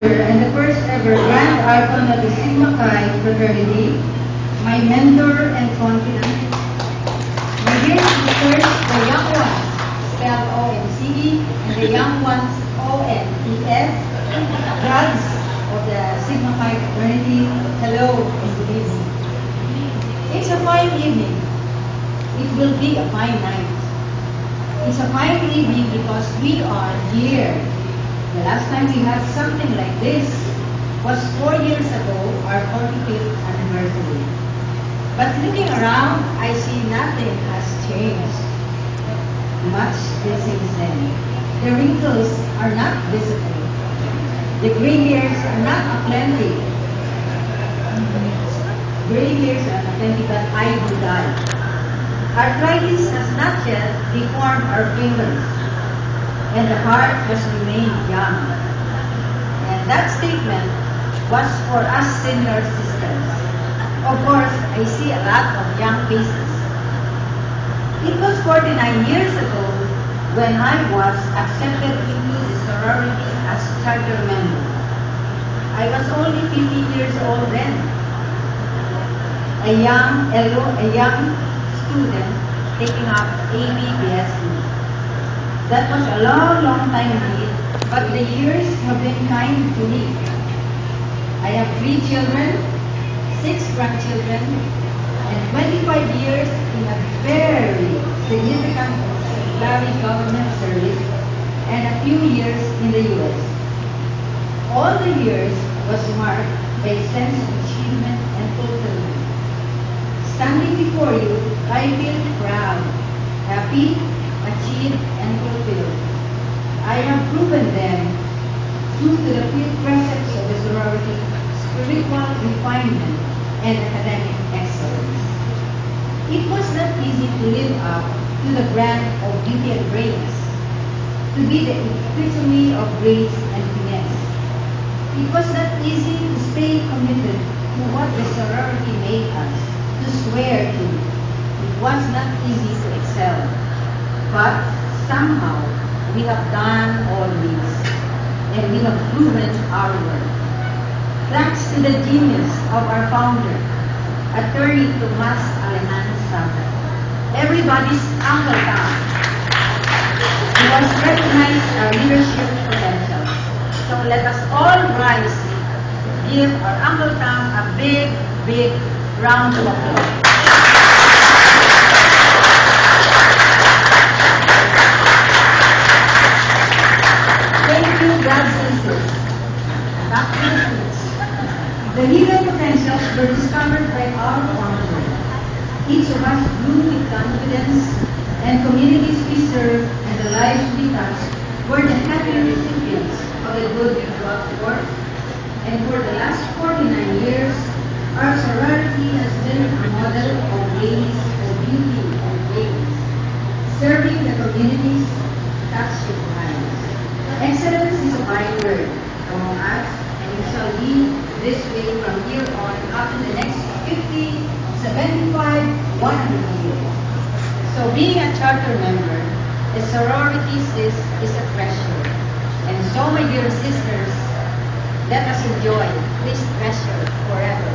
And the first ever Grand Archon of the Sigma Chi fraternity, my mentor and confidant, my dear sisters, the young ones, spelled O-N-C-E, and the young ones, O-N-E-S, grads of the Sigma Chi fraternity, hello and good evening. It's a fine evening. It will be a fine night. It's a fine evening because we are here. The last time we had something like this was 4 years ago, our 45th anniversary. But looking around, I see nothing has changed much since then. The wrinkles are not visible. The gray hairs are not aplenty. Gray hairs are not aplenty, but I do die. Arthritis has not yet deformed our fingers, and the heart has remained young. And that statement was for us senior sisters. Of course, I see a lot of young faces. It was 49 years ago when I was accepted into the sorority as charter member. I was only 15 years old then. A young student taking up AB-BSc. That was a long, long time indeed, but the years have been kind to me. I have 3 children, 6 grandchildren, and 25 years in a very significant auxiliary government service, and a few years in the U.S. All the years was marked by a sense of achievement and fulfillment. Standing before you, I feel proud, happy, achieved, and fulfilled. I have proven them due to the precepts of the sorority, spiritual refinement, and academic excellence. It was not easy to live up to the brand of beauty and grace, to be the epitome of grace and finesse. It was not easy to stay committed to what the sorority made us, to swear to. It was not easy to excel. But somehow, we have done all this, and we have proven our worth. Thanks to the genius of our founder, Attorney Tomas Aleman Saba, everybody's Uncle Tom. He was recognized our leadership potential. So let us all rise, give our Uncle Tom a big, big round of applause. Thank you, brothers and sisters. The hidden potentials were discovered by our founder. Each of us grew with confidence, and communities we serve and the lives we touch were the happy recipients of the good we brought forth. And for the last 49 years, our sorority has been a model of grace, of beauty, and grace, serving the communities touched with lives. Excellence is a byword among us, and it shall be this way from here on up to the next 50, 75, 100 years. So being a charter member, a sorority is a treasure. And so, my dear sisters, let us enjoy this treasure forever.